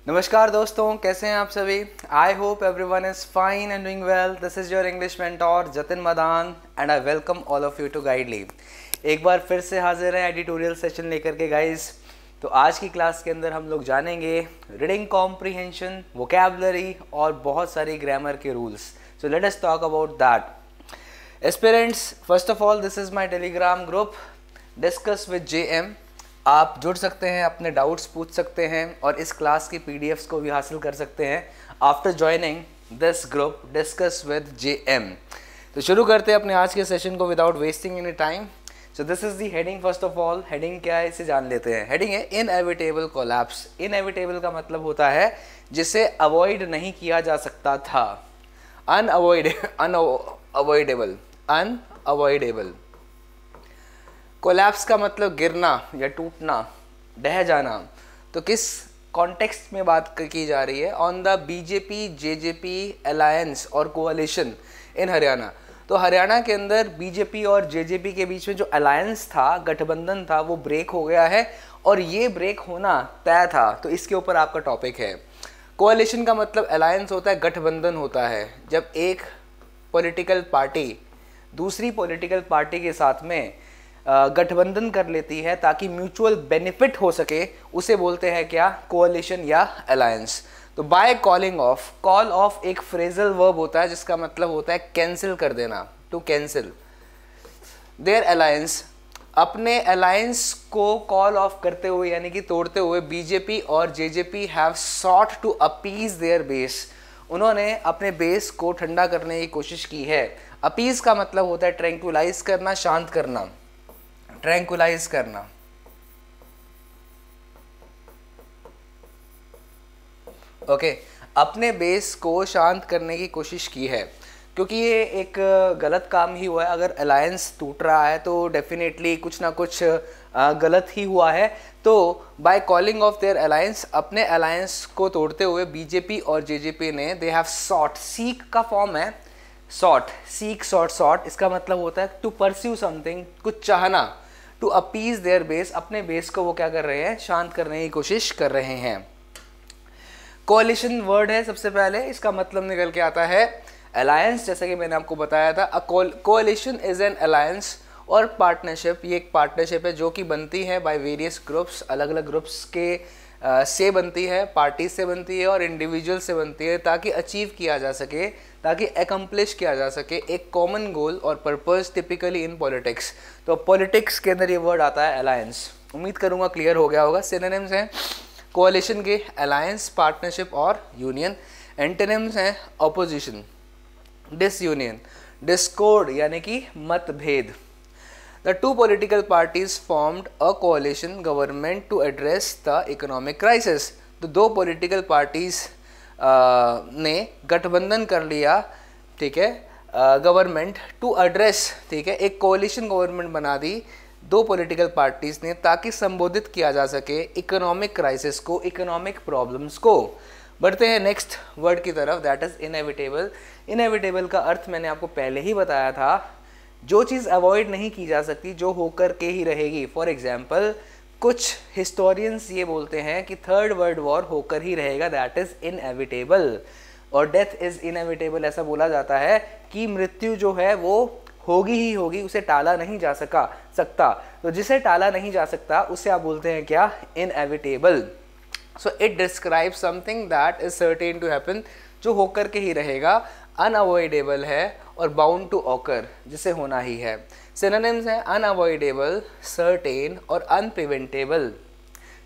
नमस्कार दोस्तों, कैसे हैं आप सभी। I hope everyone is fine and doing well. This is your English mentor Jatin Madan and I welcome all of you to Guidely. एक बार फिर से हाजिर है एडिटोरियल सेशन लेकर के गाइस। तो आज की क्लास के अंदर हम लोग जानेंगे रीडिंग कॉम्प्रीहेंशन, वोकैबुलरी और बहुत सारी ग्रामर के rules. So let us talk about that. Aspirants, first of all this is my Telegram group discuss with JM. आप जुड़ सकते हैं, अपने डाउट्स पूछ सकते हैं और इस क्लास की पीडीएफ्स को भी हासिल कर सकते हैं after joining this group discuss with JM. तो शुरू करते हैं अपने आज के सेशन को without wasting any time. So this is the heading. First of all heading क्या है इसे जान लेते हैं। हेडिंग है इनएविटेबल कोलैप्स। इनएविटेबल का मतलब होता है जिसे अवॉइड नहीं किया जा सकता था। अनअवॉइडेबल। कोलैप्स का मतलब गिरना या टूटना, ढह जाना। तो किस कॉन्टेक्स्ट में बात की जा रही है? On the BJP JJP alliance और कोalition इन हरियाणा। तो हरियाणा के अंदर बीजेपी और जेजेपी के बीच में जो अलायंस था, गठबंधन था, वो ब्रेक हो गया है और ये ब्रेक होना तय था। तो इसके ऊपर आपका टॉपिक है। कोalition का मतलब अलायंस होता है, गठबंधन होता है। जब एक पॉलिटिकल पार्टी दूसरी पॉलिटिकल पार्टी के साथ में गठबंधन कर लेती है ताकि म्यूचुअल बेनिफिट हो सके, उसे बोलते हैं क्या? कोalition या अलायंस। तो by calling off, call off एक फ्रेजल वर्ब होता है जिसका मतलब होता है कैंसिल कर देना, टू कैंसिल देयर अलायंस। अपने अलायंस को कॉल ऑफ करते हुए यानी कि तोड़ते हुए बीजेपी और JJP have sought to appease their base. उन्होंने अपने बेस को ठंडा करने की कोशिश की है। अपीज का मतलब होता है ट्रैंक्विलाइज करना, शांत करना, ट्रैंक्विलाइज करना। ओके, अपने बेस को शांत करने की कोशिश की है, क्योंकि ये एक गलत काम ही हुआ है। अगर अलायंस टूट रहा है तो डेफिनेटली कुछ ना कुछ गलत ही हुआ है। तो by calling of their alliance, अपने अलायंस को तोड़ते हुए बीजेपी और जेजेपी ने, दे हैव सॉट, सीक का फॉर्म है सॉट, सीक सॉट सॉट। इसका मतलब होता है टू परस्यू समथिंग, कुछ चाहना। टू अपीज देयर बेस, अपने बेस को वो क्या कर रहे हैं? शांत करने की कोशिश कर रहे हैं। कोalition वर्ड है सबसे पहले, इसका मतलब निकल के आता है अलायंस, जैसे कि मैंने आपको बताया था। कोalition इज एन अलायंस और पार्टनरशिप। ये एक पार्टनरशिप है जो कि बनती है बाय वेरियस ग्रुप्स, अलग अलग ग्रुप्स के से बनती है, पार्टी से बनती है और इंडिविजुअल से बनती है, ताकि अचीव किया जा सके, ताकि एकम्प्लिश किया जा सके एक कॉमन गोल और पर्पस, टिपिकली इन पॉलिटिक्स। तो पॉलिटिक्स के अंदर ये वर्ड आता है अलायंस। उम्मीद करूंगा क्लियर हो गया होगा। सिनोनिम्स हैं कोalition के अलायंस, पार्टनरशिप और यूनियन। एंटोनिम्स हैं ऑपोजिशन, डिसयूनियन, डिस्कॉर्ड यानी कि मतभेद। The two political parties formed a coalition government to address the economic crisis. तो दो पॉलिटिकल पार्टीज ने गठबंधन कर लिया, ठीक है, गवर्नमेंट टू एड्रेस, ठीक है, एक कोalition गवर्नमेंट बना दी दो पॉलिटिकल पार्टीज ने, ताकि संबोधित किया जा सके इकोनॉमिक क्राइसिस को, इकोनॉमिक प्रॉब्लम्स को। बढ़ते हैं नेक्स्ट वर्ड की तरफ, दैट इज इनएविटेबल। इनएविटेबल का अर्थ मैंने आपको पहले ही बताया था, जो चीज़ अवॉइड नहीं की जा सकती, जो होकर के ही रहेगी। फॉर एग्जाम्पल, कुछ हिस्टोरियंस ये बोलते हैं कि थर्ड वर्ल्ड वॉर होकर ही रहेगा, दैट इज इनएविटेबल। और डेथ इज इनएविटेबल, ऐसा बोला जाता है कि मृत्यु जो है वो होगी ही होगी, उसे टाला नहीं जा सकता। तो जिसे टाला नहीं जा सकता उसे आप बोलते हैं क्या? Inevitable. So it describe something that is certain to happen, जो होकर के ही रहेगा। अनअवॉइडेबल है और बाउंड टू ऑकर, जिसे होना ही है। सिनोनिम्स हैं अनअवॉइडेबल, सर्टेन और अनप्रिवेंटेबल,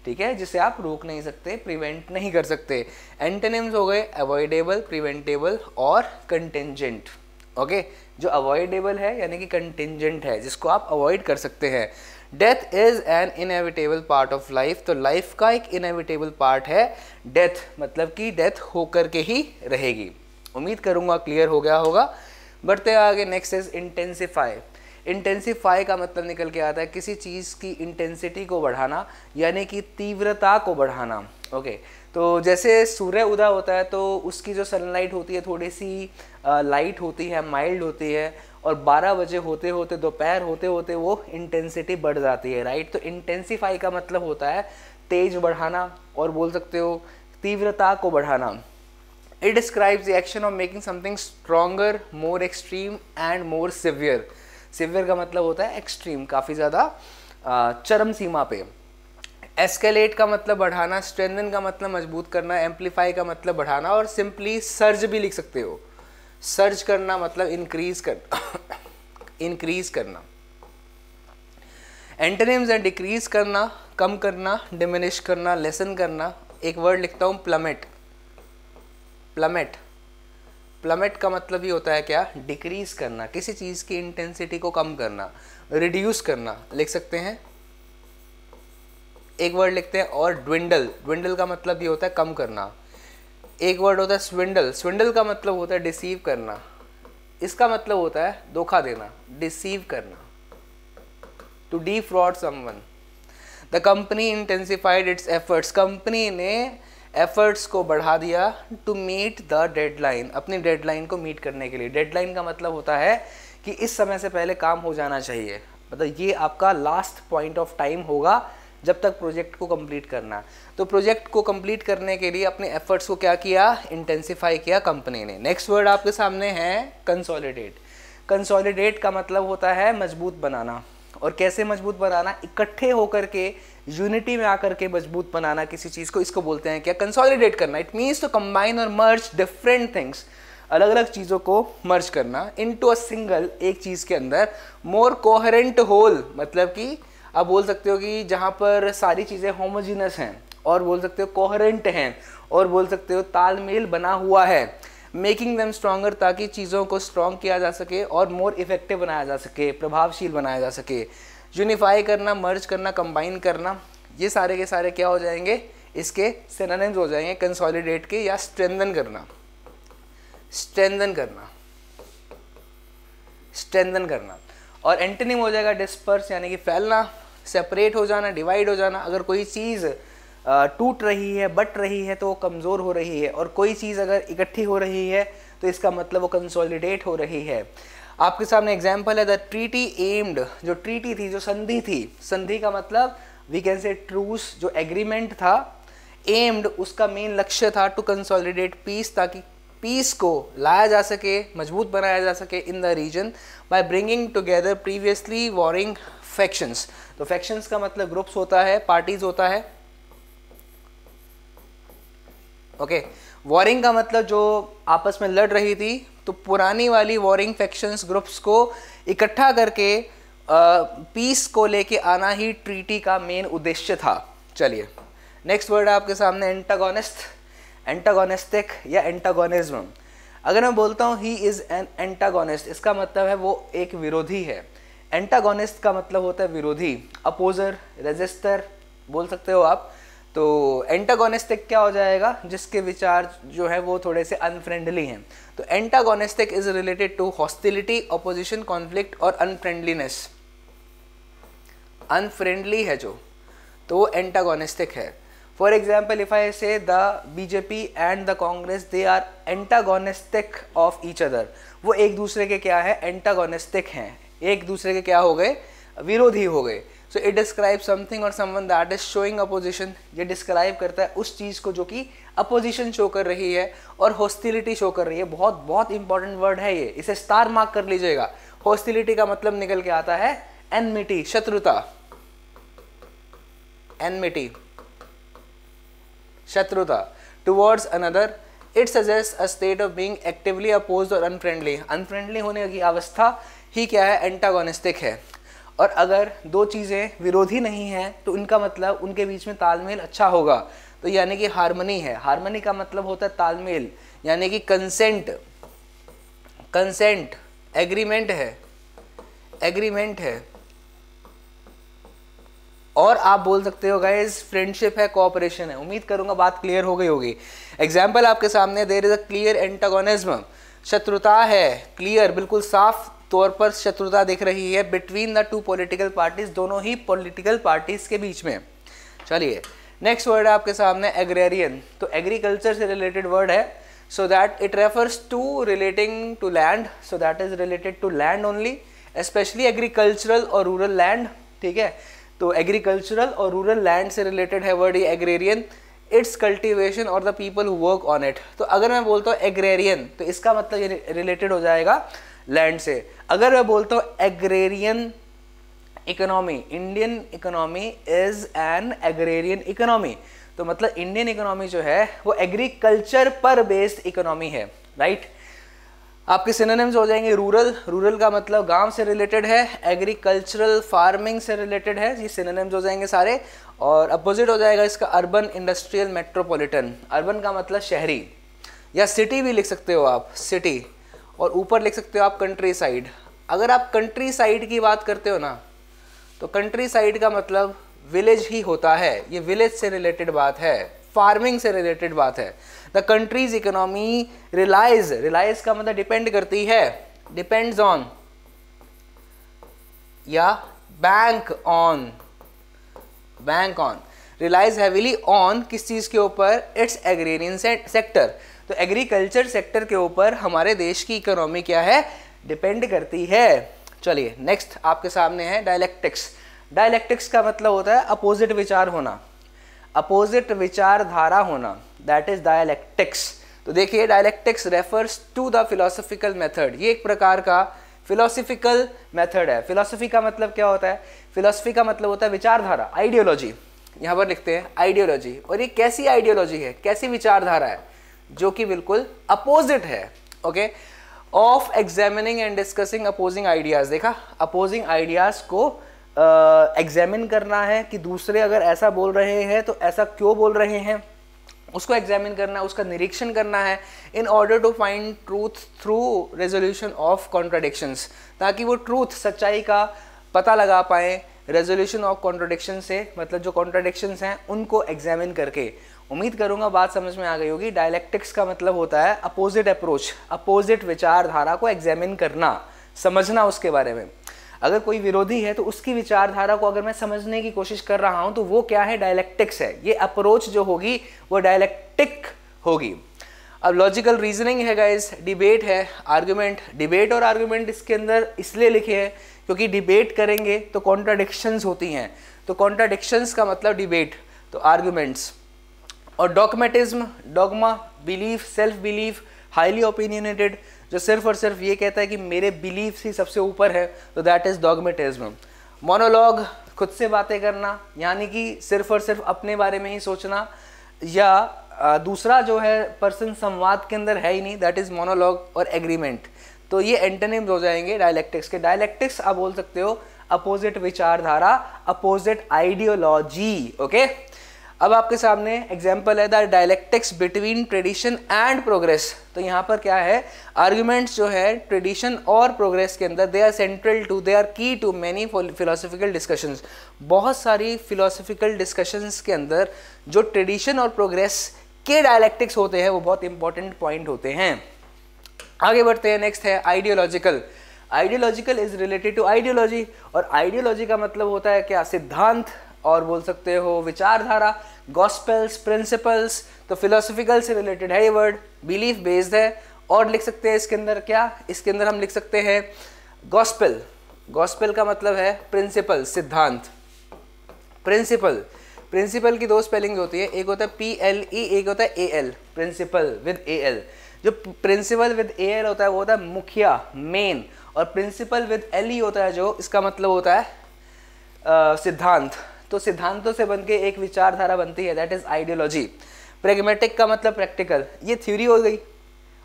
ठीक है, जिसे आप रोक नहीं सकते, प्रिवेंट नहीं कर सकते। एंटोनिम्स हो गए अवॉइडेबल, प्रिवेंटेबल और कंटिंजेंट। ओके, जो अवॉइडेबल है यानी कि कंटिंजेंट है, जिसको आप अवॉइड कर सकते हैं। Death is an inevitable part of life. तो लाइफ का एक इनएविटेबल पार्ट है डेथ, मतलब कि डेथ होकर के ही रहेगी। उम्मीद करूंगा क्लियर हो गया होगा। बढ़ते आगे, नेक्स्ट इज इंटेंसिफाई। इंटेंसिफाई का मतलब निकल के आता है किसी चीज़ की इंटेंसिटी को बढ़ाना, यानी कि तीव्रता को बढ़ाना। ओके, तो जैसे सूर्य उदय होता है तो उसकी जो सनलाइट होती है थोड़ी सी लाइट होती है, माइल्ड होती है, और 12 बजे होते होते, दोपहर होते होते वो इंटेंसिटी बढ़ जाती है, राइट। तो इंटेंसिफाई का मतलब होता है तेज बढ़ाना, और बोल सकते हो तीव्रता को बढ़ाना। It describes the action of making something stronger, more extreme and more severe. Severe का मतलब होता है एक्सट्रीम, काफ़ी ज़्यादा चरम सीमा पे। एस्केलेट का मतलब बढ़ाना, स्ट्रेंथन का मतलब मजबूत करना, एम्पलीफाई का मतलब बढ़ाना, और सिंपली सर्ज भी लिख सकते हो। सर्ज करना मतलब इंक्रीज करना इंक्रीज करना। एंटोनिम्स है डिक्रीज करना, कम करना, डिमिनिश करना, लेसन करना। एक वर्ड लिखता हूँ प्लमेट। प्लमेट, प्लमेट का मतलब ही होता है क्या, डिक्रीज करना, किसी चीज़ की इंटेंसिटी को कम करना। रिड्यूस करना लिख सकते हैं। एक वर्ड लिखते हैं और ड्विंडल। ड्विंडल का मतलब ये होता है कम करना। एक वर्ड होता है स्विंडल। स्विंडल का मतलब होता है डिसीव करना। इसका मतलब होता है धोखा देना, डिसीव करना, to defraud someone. The company intensified its efforts. Company ने एफर्ट्स को बढ़ा दिया टू मीट द डेडलाइन, अपनी डेडलाइन को मीट करने के लिए। डेडलाइन का मतलब होता है कि इस समय से पहले काम हो जाना चाहिए, मतलब ये आपका लास्ट पॉइंट ऑफ टाइम होगा जब तक प्रोजेक्ट को कंप्लीट करना। तो प्रोजेक्ट को कंप्लीट करने के लिए अपने एफर्ट्स को क्या किया, इंटेंसिफाई किया कंपनी ने। नेक्स्ट वर्ड आपके सामने है कंसोलिडेट। कंसोलिडेट का मतलब होता है मजबूत बनाना। और कैसे मजबूत बनाना, इकट्ठे होकर के यूनिटी में आकर के मजबूत बनाना किसी चीज़ को, इसको बोलते हैं क्या, कंसोलिडेट करना। इट मीन्स टू कंबाइन और मर्ज डिफरेंट थिंग्स, अलग अलग चीज़ों को मर्ज करना इनटू अ सिंगल, एक चीज़ के अंदर। मोर कोहेरेंट होल, मतलब कि आप बोल सकते हो कि जहाँ पर सारी चीज़ें होमोजीनस हैं, और बोल सकते हो कोहेरेंट हैं, और बोल सकते हो तालमेल बना हुआ है। मेकिंग देम स्ट्रॉन्गर, ताकि चीज़ों को स्ट्रॉन्ग किया जा सके और मोर इफेक्टिव बनाया जा सके, प्रभावशील बनाया जा सके। यूनिफाई करना, मर्ज करना, कंबाइन करना, ये सारे के सारे क्या हो जाएंगे, इसके सिनोनिम्स हो जाएंगे कंसोलिडेट के, या स्ट्रेंथन करना। स्ट्रेंथन करना, स्ट्रेंथन करना। और एंटोनिम हो जाएगा डिस्पर्स, यानी कि फैलना, सेपरेट हो जाना, डिवाइड हो जाना। अगर कोई चीज़ टूट रही है, बट रही है, तो वो कमज़ोर हो रही है, और कोई चीज़ अगर इकट्ठी हो रही है तो इसका मतलब वो कंसोलिडेट हो रही है। आपके सामने एग्जाम्पल है द ट्रीटी एम्ड, जो ट्रीटी थी, जो संधि थी, संधि का मतलब वी कैन से ट्रूस, जो एग्रीमेंट था। एम्ड, उसका मेन लक्ष्य था टू कंसोलिडेट पीस, ताकि पीस को लाया जा सके, मजबूत बनाया जा सके in the region by bringing together previously warring factions. तो फैक्शंस का मतलब ग्रुप्स होता है, पार्टीज होता है। ओके, वॉरिंग का मतलब जो आपस में लड़ रही थी, तो पुरानी वाली वॉरिंग फैक्शंस ग्रुप्स को इकट्ठा करके पीस को लेके आना ही ट्रीटी का मेन उद्देश्य था। चलिए नेक्स्ट वर्ड है आपके सामने एंटागोनिस्ट, एंटागोनिस्टिक या एंटागोनिज्म। अगर मैं बोलता हूँ ही इज़ एन एंटागोनिस्ट, इसका मतलब है वो एक विरोधी है। एंटागोनिस्ट का मतलब होता है विरोधी, अपोजर, रेजिस्टर बोल सकते हो आप। तो एंटागोनिस्टिक क्या हो जाएगा, जिसके विचार जो है वो थोड़े से अनफ्रेंडली हैं। तो antagonistic is related to hostility, opposition, conflict और अनफ्रेंडलीनेस। अनफ्रेंडली है जो, तो वो एंटागोनिस्टिक है। For example if I say the BJP and the Congress they are antagonistic of each other, वो एक दूसरे के क्या है, एंटागोनिस्टिक हैं, एक दूसरे के क्या हो गए, विरोधी हो गए। सो इट डिस्क्राइब समथिंग और someone that is showing opposition, ये डिस्क्राइब करता है उस चीज़ को जो कि अपोजिशन शो कर रही है और हॉस्टिलिटी शो कर रही है। बहुत बहुत इंपॉर्टेंट वर्ड है ये, इसे स्टार मार्क कर लीजिएगा। हॉस्टिलिटी का मतलब निकल के आता है एनमिटी, शत्रुता, एनमिटी, शत्रुता towards another. It suggest a state of being actively opposed और अनफ्रेंडली। अनफ्रेंडली होने की अवस्था ही क्या है, एंटागोनिस्टिक है। और अगर दो चीज़ें विरोधी नहीं हैं तो इनका मतलब उनके बीच में तालमेल अच्छा होगा, तो यानी कि हार्मनी है। हार्मनी का मतलब होता है तालमेल, यानी कि कंसेंट, कंसेंट, एग्रीमेंट है, एग्रीमेंट है। और आप बोल सकते हो गाइस फ्रेंडशिप है, कोऑपरेशन है। उम्मीद करूंगा बात क्लियर हो गई होगी। एग्जाम्पल आपके सामने, there is a clear antagonism, शत्रुता है, क्लियर बिल्कुल साफ तौर पर शत्रुता दिख रही है between the two political parties, दोनों ही पॉलिटिकल पार्टीज के बीच में। चलिए नेक्स्ट वर्ड है आपके सामने एग्रेरियन। तो एग्रीकल्चर से रिलेटेड वर्ड है, so that it refers to relating to land, so that is related to land only, specially agricultural और रूरल लैंड। ठीक है, तो एग्रीकल्चरल और रूरल लैंड से रिलेटेड है वर्ड ये एग्रेरियन। इट्स कल्टिवेशन और the people who work on it. तो अगर मैं बोलता हूँ एग्रेरियन तो इसका मतलब ये रिलेटेड हो जाएगा लैंड से। अगर मैं बोलता हूँ agrarian economy, Indian economy is an agrarian economy, तो मतलब इंडियन इकोनॉमी जो है वो एग्रीकल्चर पर बेस्ड इकोनॉमी है, राइट। आपके सिनोनिम्स हो जाएंगे रूरल, रूरल का मतलब गांव से रिलेटेड है, एग्रीकल्चरल फार्मिंग से रिलेटेड है, ये सिनोनिम्स हो जाएंगे सारे। और अपोजिट हो जाएगा इसका अर्बन, इंडस्ट्रियल, मेट्रोपॉलिटन। अर्बन का मतलब शहरी, या सिटी भी लिख सकते हो आप, सिटी, और ऊपर लिख सकते हो आप कंट्री साइड। अगर आप कंट्री साइड की बात करते हो ना तो कंट्री साइड का मतलब विलेज ही होता है, ये विलेज से रिलेटेड बात है, फार्मिंग से रिलेटेड बात है। The country's economy relies, relies का मतलब डिपेंड करती है, डिपेंड्स ऑन या bank on, bank on, relies heavily on किस चीज के ऊपर, इट्स एग्रेरियन सेक्टर। तो एग्रीकल्चर सेक्टर के ऊपर हमारे देश की इकोनॉमी क्या है, डिपेंड करती है। चलिए नेक्स्ट आपके सामने है डायलेक्टिक्स। डायलेक्टिक्स का मतलब होता है अपोजिट विचार होना, अपोजिट विचारधारा होना, दैट इज डायलेक्टिक्स। तो देखिए dialectics refers to the philosophical method, ये एक प्रकार का फिलोसॉफिकल मेथड है। फिलोसफी का मतलब क्या होता है, फिलोसफी का मतलब होता है विचारधारा, आइडियोलॉजी, यहाँ पर लिखते हैं आइडियोलॉजी। और ये कैसी आइडियोलॉजी है, कैसी विचारधारा है, जो कि बिल्कुल अपोजिट है, okay, of examining and discussing opposing ideas. देखा, अपोजिंग आइडियाज को एग्जामिन करना है कि दूसरे अगर ऐसा बोल रहे हैं तो ऐसा क्यों बोल रहे हैं, उसको एग्जामिन करना है, उसका निरीक्षण करना है, in order to find truth through resolution of contradictions, ताकि वो ट्रूथ, सच्चाई का पता लगा पाएँ रेजोल्यूशन ऑफ कॉन्ट्राडिक्शन से, मतलब जो कॉन्ट्राडिक्शंस हैं उनको एग्जामिन करके। उम्मीद करूंगा बात समझ में आ गई होगी। डायलेक्टिक्स का मतलब होता है अपोजिट अप्रोच, अपोजिट विचारधारा को एग्जामिन करना, समझना उसके बारे में। अगर कोई विरोधी है तो उसकी विचारधारा को अगर मैं समझने की कोशिश कर रहा हूं तो वो क्या है, डायलेक्टिक्स है। ये अप्रोच जो होगी वो डायलेक्टिक होगी। अब लॉजिकल रीजनिंग है गाइस, डिबेट है, आर्गुमेंट। डिबेट और आर्गुमेंट इसके अंदर इसलिए लिखे हैं क्योंकि डिबेट करेंगे तो कॉन्ट्राडिक्शंस होती हैं, तो कॉन्ट्राडिक्शंस का मतलब डिबेट, तो आर्गुमेंट्स। और dogmatism, dogma, belief, self belief, highly opinionated, जो सिर्फ और सिर्फ ये कहता है कि मेरे बिलीफ ही सबसे ऊपर है, तो दैट इज डॉगमेटिज्म। मोनोलॉग, खुद से बातें करना, यानी कि सिर्फ और सिर्फ अपने बारे में ही सोचना, या दूसरा जो है पर्सन संवाद के अंदर है ही नहीं, दैट इज मोनोलॉग। और एग्रीमेंट, तो ये एंटोनिम्स हो जाएंगे डायलेक्टिक्स के। डायलेक्टिक्स आप बोल सकते हो अपोजिट विचारधारा, अपोजिट आइडियोलॉजी, ओके। अब आपके सामने एग्जाम्पल है the dialectics between tradition and progress. तो यहाँ पर क्या है, आर्ग्यूमेंट्स जो है ट्रेडिशन और प्रोग्रेस के अंदर, they are central to, they are key to many philosophical discussions. बहुत सारी फिलोसफिकल डिस्कशंस के अंदर जो ट्रेडिशन और प्रोग्रेस के डायलेक्टिक्स होते हैं वो बहुत इंपॉर्टेंट पॉइंट होते हैं। आगे बढ़ते हैं, नेक्स्ट है ideological. Ideological is related to ideology, और आइडियोलॉजी का मतलब होता है क्या, सिद्धांत, और बोल सकते हो विचारधारा, गॉस्पेल्स, प्रिंसिपल्स। तो फिलोसफिकल से रिलेटेड है ये वर्ड, बिलीफ बेस्ड है। और लिख सकते हैं इसके अंदर क्या, इसके अंदर हम लिख सकते हैं गॉस्पेल। गॉस्पेल का मतलब है प्रिंसिपल, सिद्धांत। प्रिंसिपल, प्रिंसिपल की दो स्पेलिंग होती है, एक होता है PLE, एक होता है AL, प्रिंसिपल विद AL। जो प्रिंसिपल विद AL होता है वो होता है मुखिया, मेन, और प्रिंसिपल विद LE होता है जो, इसका मतलब होता है सिद्धांत। तो सिद्धांतों से बनके एक विचारधारा बनती है, दैट इज आइडियोलॉजी। प्रेगमेटिक का मतलब प्रैक्टिकल, ये थ्योरी हो गई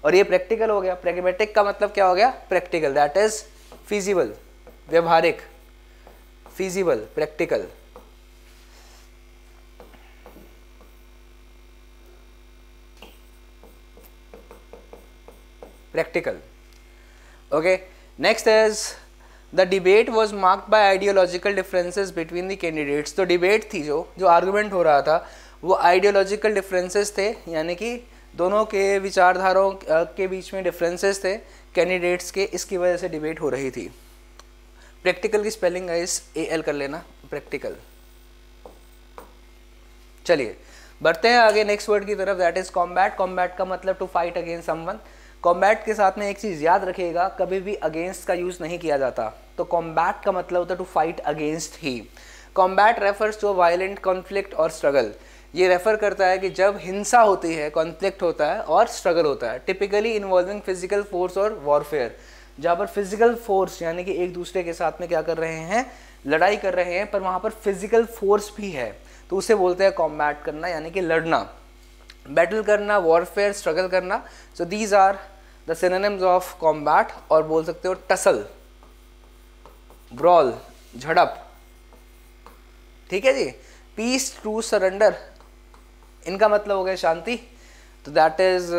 और ये प्रैक्टिकल हो गया। प्रेगमेटिक का मतलब क्या हो गया, प्रैक्टिकल, दैट इज फिजिबल, व्यवहारिक, feasible, practical. Practical, okay. Next is the debate was marked by ideological differences between the candidates. तो डिबेट थी, जो आर्गूमेंट हो रहा था वो आइडियोलॉजिकल डिफरेंसेस थे, यानी कि दोनों के विचारधाराओं के बीच में डिफरेंसेस थे कैंडिडेट्स के, इसकी वजह से डिबेट हो रही थी। प्रैक्टिकल की स्पेलिंग गाइस AL कर लेना, प्रैक्टिकल। चलिए बढ़ते हैं आगे नेक्स्ट वर्ड की तरफ, दैट इज कॉम्बैट। कॉम्बैट का मतलब to fight against someone. Combat के साथ में एक चीज़ याद रखिएगा, कभी भी अगेंस्ट का यूज़ नहीं किया जाता। तो कॉम्बैट का मतलब होता है टू फाइट अगेंस्ट ही। Combat refers to violent conflict और स्ट्रगल। ये रेफर करता है कि जब हिंसा होती है, कॉन्फ्लिक्ट होता है और स्ट्रगल होता है, टिपिकली इन्वॉल्विंग फिजिकल फोर्स और वॉरफेयर, जहाँ पर फिजिकल फोर्स यानी कि एक दूसरे के साथ में क्या कर रहे हैं, लड़ाई कर रहे हैं, पर वहाँ पर फिजिकल फोर्स भी है, तो उसे बोलते हैं कॉम्बैट करना यानी कि लड़ना, बैटल करना, वॉरफेयर, स्ट्रगल करना। So these are the synonyms of combat, और बोल सकते हो टसल, ब्रॉल, झड़प, ठीक है जी। पीस, टू, सरेंडर, इनका मतलब हो गया शांति, तो that is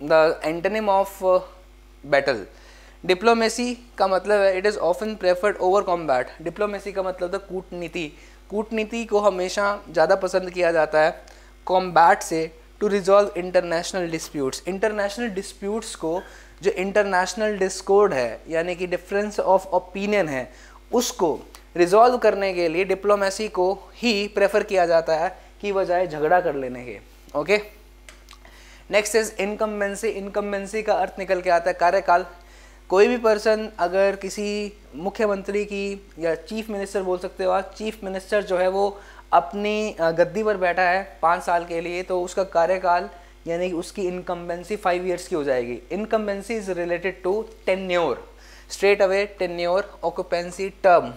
the antonym of battle. Diplomacy का मतलब है it is often preferred over combat. Diplomacy का मतलब है कूटनीति, कूटनीति को हमेशा ज़्यादा पसंद किया जाता है कॉम्बैट से, to resolve international disputes. International disputes को, जो इंटरनेशनल डिस्कॉर्ड है यानी कि डिफरेंस ऑफ ओपिनियन है, उसको रिजॉल्व करने के लिए डिप्लोमेसी को ही प्रेफर किया जाता है कि बजाय झगड़ा कर लेने के। Okay, next is incumbency. Incumbency का अर्थ निकल के आता है कार्यकाल। कोई भी पर्सन अगर किसी मुख्यमंत्री की या चीफ मिनिस्टर बोल सकते हो आप, चीफ मिनिस्टर जो है वो अपनी गद्दी पर बैठा है 5 साल के लिए, तो उसका कार्यकाल यानी कि उसकी इनकम्बेंसी 5 ईयर्स की हो जाएगी। Incumbency is related to tenure, straight away tenure, occupancy, term,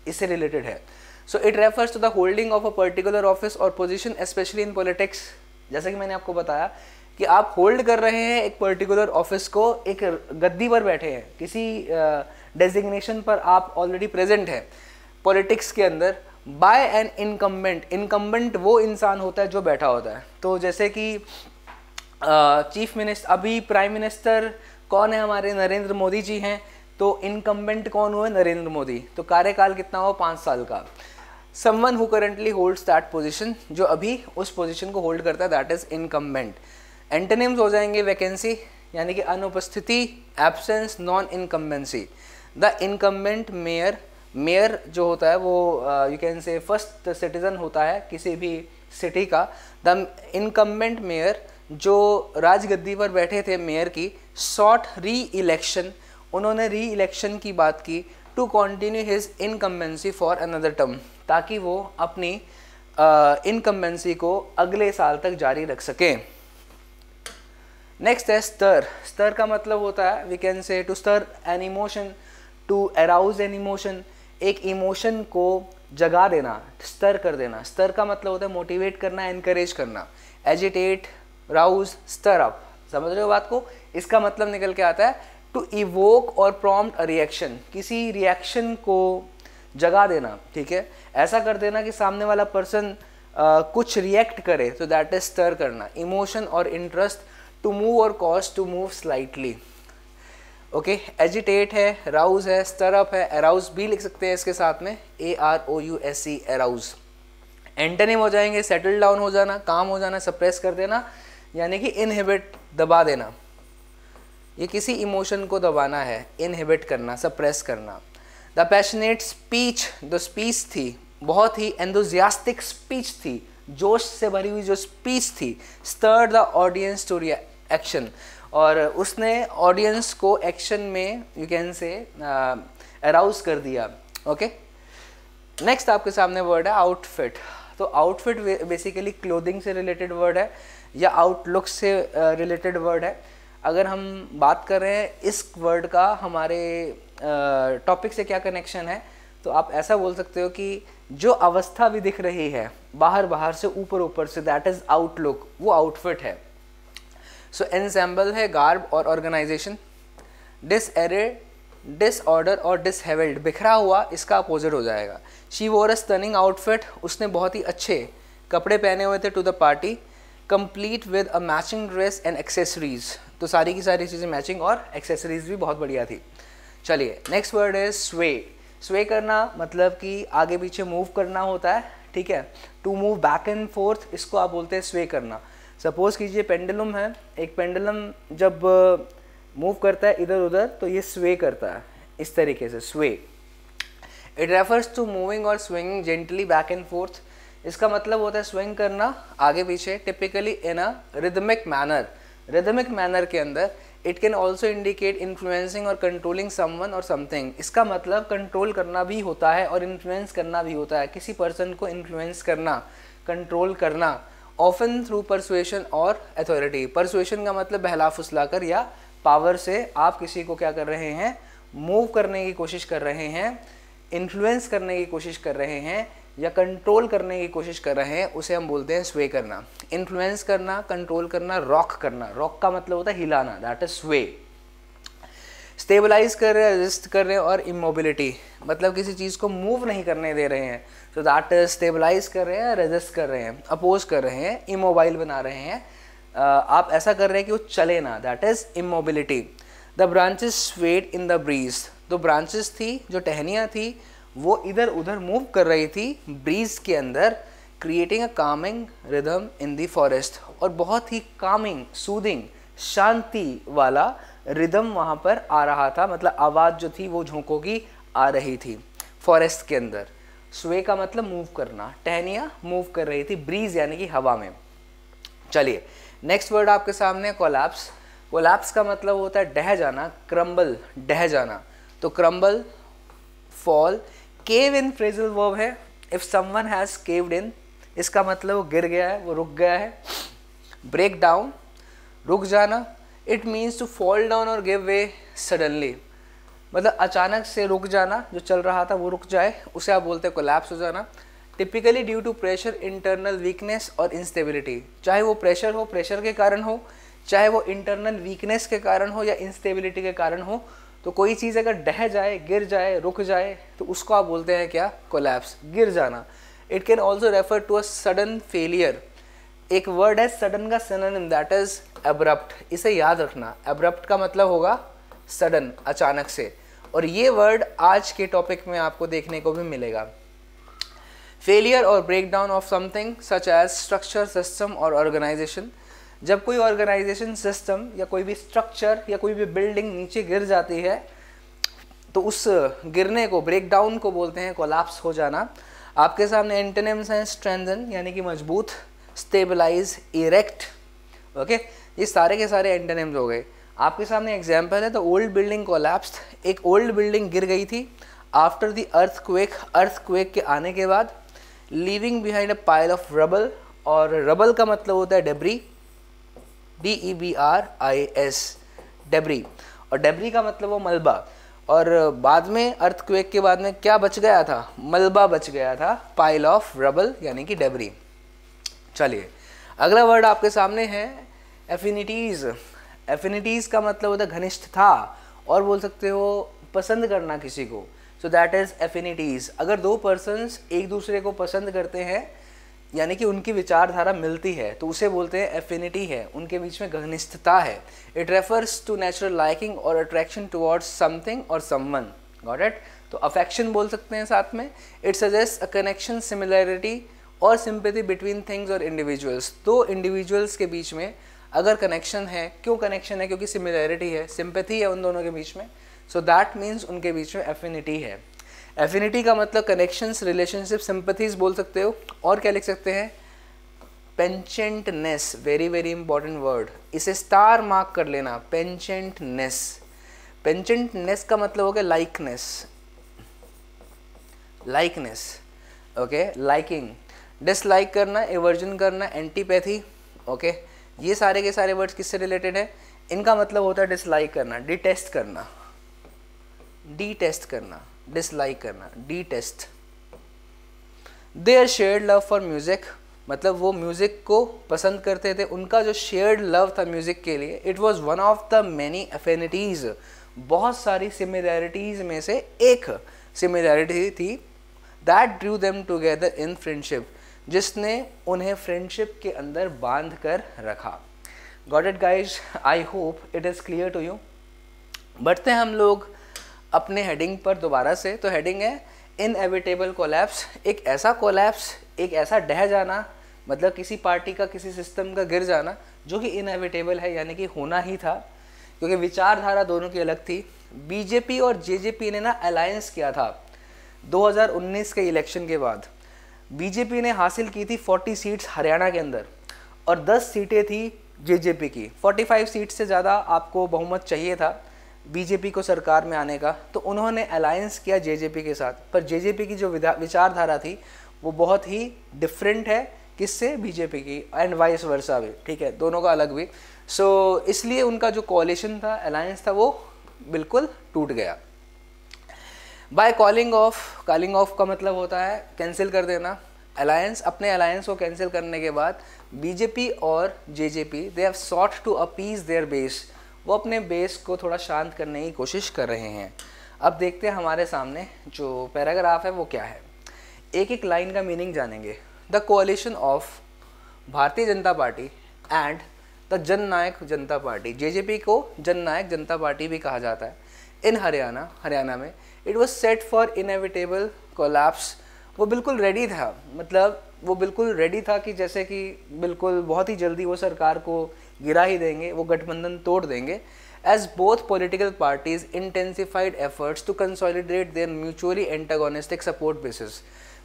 इससे रिलेटेड है। So it refers to the holding of a particular office और पोजीशन स्पेशली इन पॉलिटिक्स। जैसा कि मैंने आपको बताया कि आप होल्ड कर रहे हैं एक पर्टिकुलर ऑफिस को, एक गद्दी पर बैठे हैं, किसी डेजिग्नेशन पर आप ऑलरेडी प्रेजेंट हैं पॉलिटिक्स के अंदर, बाय एन इनकम्बेंट। इनकम्बेंट वो इंसान होता है जो बैठा होता है। तो जैसे कि चीफ मिनिस्टर, अभी प्राइम मिनिस्टर कौन है हमारे, नरेंद्र मोदी जी हैं, तो इनकम्बेंट कौन हुए, नरेंद्र मोदी, तो कार्यकाल कितना हो, 5 साल का। Someone who currently holds that position, जो अभी उस पोजीशन को होल्ड करता है, दैट इज इनकम्बेंट। एंटोनिम्स हो जाएंगे वैकेंसी यानी कि अनुपस्थिति, absence, non incumbency. The incumbent mayor, mayor जो होता है वो you can say first citizen होता है किसी भी सिटी का। द इनकम्बेंट मेयर, जो राजगद्दी पर बैठे थे मेयर की, सॉट री इलेक्शन, उन्होंने री इलेक्शन की बात की, to continue his incumbency for another term, ताकि वो अपनी इनकम्बेंसी को अगले साल तक जारी रख सकें। नेक्स्ट है स्टर। स्टर का मतलब होता है we can say to stir an emotion, to arouse an emotion, एक इमोशन को जगा देना, स्टर कर देना। स्टर का मतलब होता है मोटिवेट करना, एनकरेज करना। एजिटेट, राउज, स्टर अप, समझ रहे हो बात को। इसका मतलब निकल के आता है टू इवोक और प्रॉम्प्ट अ रिएक्शन, किसी रिएक्शन को जगा देना, ठीक है, ऐसा कर देना कि सामने वाला पर्सन कुछ रिएक्ट करे, तो दैट इज स्टर करना। इमोशन और इंटरेस्ट, टू मूव और cause, to move slightly. Okay, agitate है, राउज है, स्टर अप है, अराउज भी लिख सकते हैं इसके साथ में, AROUSE, अराउज। एंटोनिम हो जाएंगे सेटल डाउन हो जाना, काम हो जाना, सप्रेस कर देना, यानी कि इनहिबिट, दबा देना। ये किसी इमोशन को दबाना है, इनहिबिट करना, सप्रेस करना। द पैशनेट स्पीच, जो स्पीच थी बहुत ही एंथुजियास्टिक स्पीच थी, जोश से भरी हुई जो स्पीच थी, stirred the audience to action, और उसने ऑडियंस को एक्शन में यू कैन से अराउज कर दिया। ओके, नेक्स्ट आपके सामने वर्ड है आउटफिट। तो आउटफिट बेसिकली क्लोथिंग से रिलेटेड वर्ड है या आउटलुक से रिलेटेड वर्ड है। अगर हम बात कर रहे हैं इस वर्ड का हमारे टॉपिक से क्या कनेक्शन है, तो आप ऐसा बोल सकते हो कि जो अवस्था भी दिख रही है बाहर बाहर से, ऊपर ऊपर से, दैट इज आउटलुक, वो आउटफिट है। सो एंसेम्बल है गार्ब और ऑर्गेनाइजेशन। डिसएरे, डिसऑर्डर और डिसहेवेल्ड, बिखरा हुआ, इसका अपोजिट हो जाएगा। शी वोर अ स्टनिंग आउटफिट, उसने बहुत ही अच्छे कपड़े पहने हुए थे, to the party. Complete with a matching dress and accessories, तो सारी की सारी चीज़ें मैचिंग और एक्सेसरीज भी बहुत बढ़िया थी। चलिए नेक्स्ट वर्ड है स्वे। स्वे करना मतलब कि आगे पीछे मूव करना होता है, ठीक है। To move back and forth, इसको आप बोलते हैं स्वे करना। सपोज कीजिए पेंडुलम है, एक पेंडुलम जब मूव करता है इधर उधर तो ये स्वे करता है इस तरीके से, स्वे। इट रेफर्स टू मूविंग और swinging gently back and fourth, इसका मतलब होता है स्विंग करना आगे पीछे, टिपिकली इन अ रिदमिक मैनर। रिदमिक मैनर के अंदर it can also indicate influencing और कंट्रोलिंग समवन और समथिंग, इसका मतलब कंट्रोल करना भी होता है और इन्फ्लुएंस करना भी होता है, किसी पर्सन को इन्फ्लुएंस करना, कंट्रोल करना ऑफन थ्रू परसुएशन और अथॉरिटी। परसुएशन का मतलब बहला फुसलाकर या पावर से आप किसी को क्या कर रहे हैं, मूव करने की कोशिश कर रहे हैं, इन्फ्लुएंस करने की कोशिश कर रहे हैं या कंट्रोल करने की कोशिश कर रहे हैं, उसे हम बोलते हैं स्वे करना। इन्फ्लुएंस करना, कंट्रोल करना, रॉक करना। रॉक का मतलब होता है हिलाना, दैट इज स्वे। स्टेबलाइज कर रहे हैं, रेजिस्ट कर रहे हैं, और इमोबिलिटी मतलब किसी चीज़ को मूव नहीं करने दे रहे हैं, तो दैट इज स्टेबलाइज कर रहे हैं, रेजिस्ट कर रहे हैं, अपोज कर रहे हैं, इमोबाइल बना रहे हैं, आप ऐसा कर रहे हैं कि वो चले ना, that is immobility. The branches swayed in the breeze, तो ब्रांचेस थी, जो टहनियाँ थी, वो इधर उधर मूव कर रही थी ब्रीज के अंदर, creating a Kameng rhythm in the forest, और बहुत ही कामिंग, सूदिंग, शांति वाला रिदम वहाँ पर आ रहा था, मतलब आवाज़ जो थी वो झोंकों की आ रही थी फॉरेस्ट के अंदर। स्वे का मतलब मूव करना, टहनियाँ मूव कर रही थी ब्रीज यानी कि हवा में। चलिए नेक्स्ट वर्ड आपके सामने कोलैप्स। कोलैप्स का मतलब होता है ढह जाना, क्रम्बल, ढह जाना। तो क्रम्बल, फॉल, केव इन फ्रेजल वर्ब है। इफ समवन हैज केव्ड इन, इसका मतलब वो गिर गया है, वो रुक गया है। ब्रेक डाउन, रुक जाना। It means to fall down और गिव वे सडनली, मतलब अचानक से रुक जाना, जो चल रहा था वो रुक जाए, उसे आप बोलते हैं कोलैप्स हो जाना। Typically due to pressure, internal weakness और इंस्टेबिलिटी, चाहे वो प्रेशर हो, प्रेशर के कारण हो, चाहे वो इंटरनल वीकनेस के कारण हो या इंस्टेबिलिटी के कारण हो, तो कोई चीज़ अगर ढह जाए, गिर जाए, रुक जाए, तो उसको आप बोलते हैं क्या, कोलैप्स, गिर जाना। It can also refer to a sudden failure. एक वर्ड है सडन का सिनोनिम, दैट इज एब्रप्ट, इसे याद रखना। एब्रप्ट का मतलब होगा सडन, अचानक से, और ये वर्ड आज के टॉपिक में आपको देखने को भी मिलेगा। फेलियर और break down of something such as structure, system और ऑर्गेनाइजेशन। जब कोई ऑर्गेनाइजेशन, सिस्टम या कोई भी स्ट्रक्चर या कोई भी बिल्डिंग नीचे गिर जाती है, तो उस गिरने को, ब्रेक डाउन को बोलते हैं कोलैप्स हो जाना। आपके सामने एंटोनिम्स हैं स्ट्रेंथन यानी कि मजबूत, स्टेबलाइज, इरेक्ट, ओके, ये सारे के सारे एंटोनिम्स हो गए। आपके सामने एग्जाम्पल है, द ओल्ड बिल्डिंग कोलैप्स्ड, एक ओल्ड बिल्डिंग गिर गई थी। आफ्टर द अर्थक्वेक, अर्थक्वेक के आने के बाद। Leaving behind a pile of rubble, और रबल का मतलब होता है डेब्री, DEBRIS, डेब्री, और डेब्री का मतलब वो मलबा, और बाद में अर्थक्वेक के बाद में क्या बच गया था, मलबा बच गया था, पाइल ऑफ रबल यानी कि डेब्री। चलिए अगला वर्ड आपके सामने है एफिनिटीज़। एफिनिटीज़ का मतलब होता है घनिष्ठता, और बोल सकते हो पसंद करना किसी को, सो दैट इज़ एफिनिटीज़। अगर दो पर्सन्स एक दूसरे को पसंद करते हैं यानी कि उनकी विचारधारा मिलती है, तो उसे बोलते हैं एफिनिटी है, उनके बीच में घनिष्ठता है। It refers to natural liking और अट्रैक्शन टुवर्ड्स समथिंग और समवन, गॉट इट। तो अफेक्शन बोल सकते हैं साथ में। It suggest a connection, similarity और सिंपैथी बिटवीन थिंग्स और इंडिविजुअल्स। दो इंडिविजुअल्स के बीच में अगर कनेक्शन है, क्यों कनेक्शन है, क्योंकि सिमिलैरिटी है, सिंपैथी है उन दोनों के बीच में, सो दैट मीन्स उनके बीच में एफिनिटी है। एफिनिटी का मतलब कनेक्शंस, रिलेशनशिप, सिंपैथीज बोल सकते हो, और क्या लिख सकते हैं, पेंचेंटनेस, वेरी वेरी इंपॉर्टेंट वर्ड, इसे स्टार मार्क कर लेना, पेंचेंटनेस। पेंचेंटनेस का मतलब हो गया likeness, likeness, okay, liking. Dislike करना, एवर्जन करना, एंटीपैथी, ओके, ये सारे के सारे वर्ड्स किससे रिलेटेड है, इनका मतलब होता है डिसलाइक करना, डिटेस्ट करना, डिटेस्ट करना, डिसलाइक करना, detest. Their shared love for music, मतलब वो म्यूजिक को पसंद करते थे, उनका जो शेयर्ड लव था म्यूजिक के लिए। It was one of the many affinities, बहुत सारी सिमिलैरिटीज में से एक सिमिलैरिटी थी, that drew them together in friendship, जिसने उन्हें फ्रेंडशिप के अंदर बांध कर रखा। Got it guys, I hope it is clear to you. बढ़ते हैं हम लोग अपने हेडिंग पर दोबारा से। तो हेडिंग है इनएविटेबल कोलैप्स, एक ऐसा कोलैप्स, एक ऐसा ढह जाना, मतलब किसी पार्टी का, किसी सिस्टम का गिर जाना जो कि इनएविटेबल है, यानी कि होना ही था, क्योंकि विचारधारा दोनों की अलग थी। बीजेपी और जेजेपी ने ना अलायंस किया था 2019 के इलेक्शन के बाद। बीजेपी ने हासिल की थी 40 सीट्स हरियाणा के अंदर, और 10 सीटें थी जेजेपी की। 45 सीट से ज़्यादा आपको बहुमत चाहिए था बीजेपी को सरकार में आने का, तो उन्होंने अलायंस किया जेजेपी के साथ। पर जेजेपी की जो विचारधारा थी वो बहुत ही डिफरेंट है किससे? बीजेपी की, एंड वाइस वर्सा भी, ठीक है, दोनों का अलग भी। सो इसलिए उनका जो कोalition था, अलायंस था, वो बिल्कुल टूट गया। बाय कॉलिंग ऑफ का मतलब होता है कैंसिल कर देना। अलायंस, अपने अलायंस को कैंसिल करने के बाद बीजेपी और JJP they have sought to appease their base, वो अपने बेस को थोड़ा शांत करने की कोशिश कर रहे हैं। अब देखते हैं हमारे सामने जो पैराग्राफ है वो क्या है। एक एक लाइन का मीनिंग जानेंगे। द कोalition ऑफ भारतीय Janata party and the Jannayak Janata party, JJP को जननायक जनता पार्टी भी कहा जाता है, इन हरियाणा में it was set for inevitable collapse, वो बिल्कुल रेडी था, मतलब वो बिल्कुल रेडी था कि जैसे कि बिल्कुल बहुत ही जल्दी वो सरकार को गिरा ही देंगे, वो गठबंधन तोड़ देंगे। As both political parties intensified efforts to consolidate their mutually antagonistic support bases,